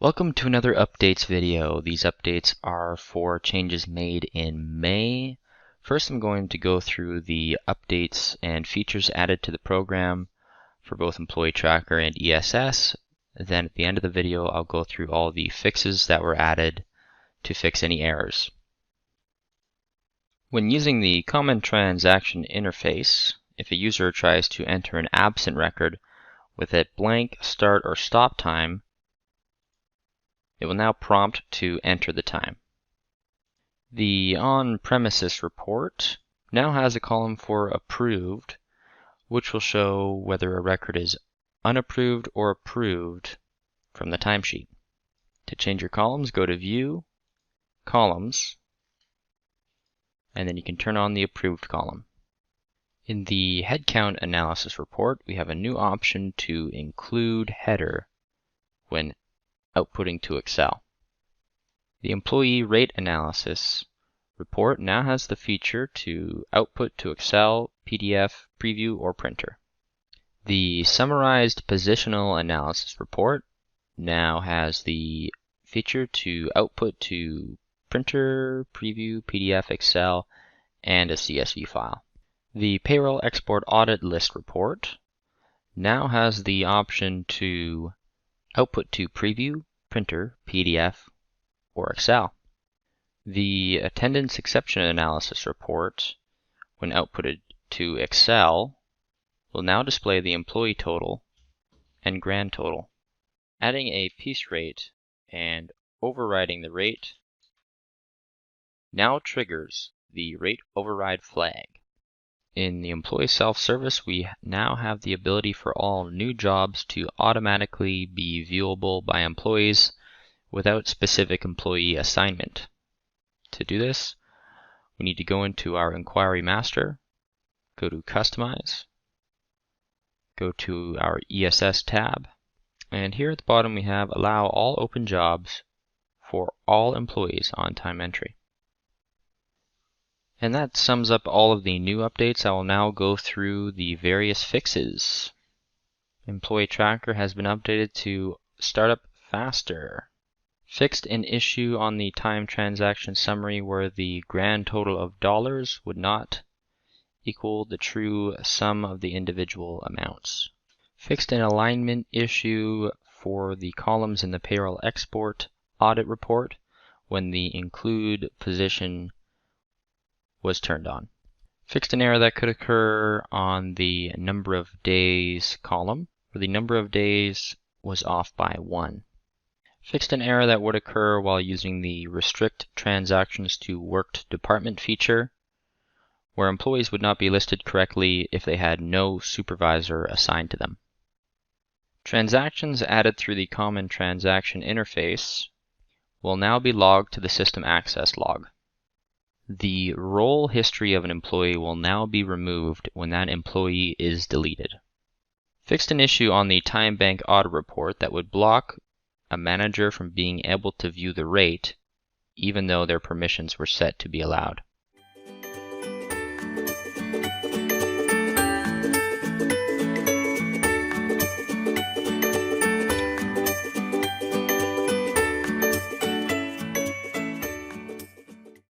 Welcome to another updates video. These updates are for changes made in May. First, I'm going to go through the updates and features added to the program for both Employee Tracker and ESS. Then at the end of the video, I'll go through all the fixes that were added to fix any errors. When using the Common Transaction interface, if a user tries to enter an absent record with a blank start or stop time, it will now prompt to enter the time. The on-premises report now has a column for approved, which will show whether a record is unapproved or approved from the timesheet. To change your columns, go to View, Columns, and then you can turn on the approved column. In the Headcount Analysis report, we have a new option to include header when outputting to Excel. The Employee Rate Analysis report now has the feature to output to Excel, PDF, Preview, or Printer. The Summarized Positional Analysis report now has the feature to output to Printer, Preview, PDF, Excel, and a CSV file. The Payroll Export Audit List report now has the option to output to Preview, Printer, PDF, or Excel. The Attendance Exception Analysis report, when outputted to Excel, will now display the employee total and grand total. Adding a piece rate and overriding the rate now triggers the rate override flag. In the Employee Self-Service, we now have the ability for all new jobs to automatically be viewable by employees without specific employee assignment. To do this, we need to go into our Inquiry Master, go to Customize, go to our ESS tab, and here at the bottom we have Allow all open jobs for all employees on time entry. And that sums up all of the new updates. I will now go through the various fixes. Employee Tracker has been updated to start up faster. Fixed an issue on the time transaction summary where the grand total of dollars would not equal the true sum of the individual amounts. Fixed an alignment issue for the columns in the Payroll Export Audit Report when the include position was turned on. Fixed an error that could occur on the number of days column, where the number of days was off by 1. Fixed an error that would occur while using the Restrict Transactions to Worked Department feature, where employees would not be listed correctly if they had no supervisor assigned to them. Transactions added through the Common Transaction interface will now be logged to the System Access log. The role history of an employee will now be removed when that employee is deleted. Fixed an issue on the Time Bank Audit Report that would block a manager from being able to view the rate even though their permissions were set to be allowed.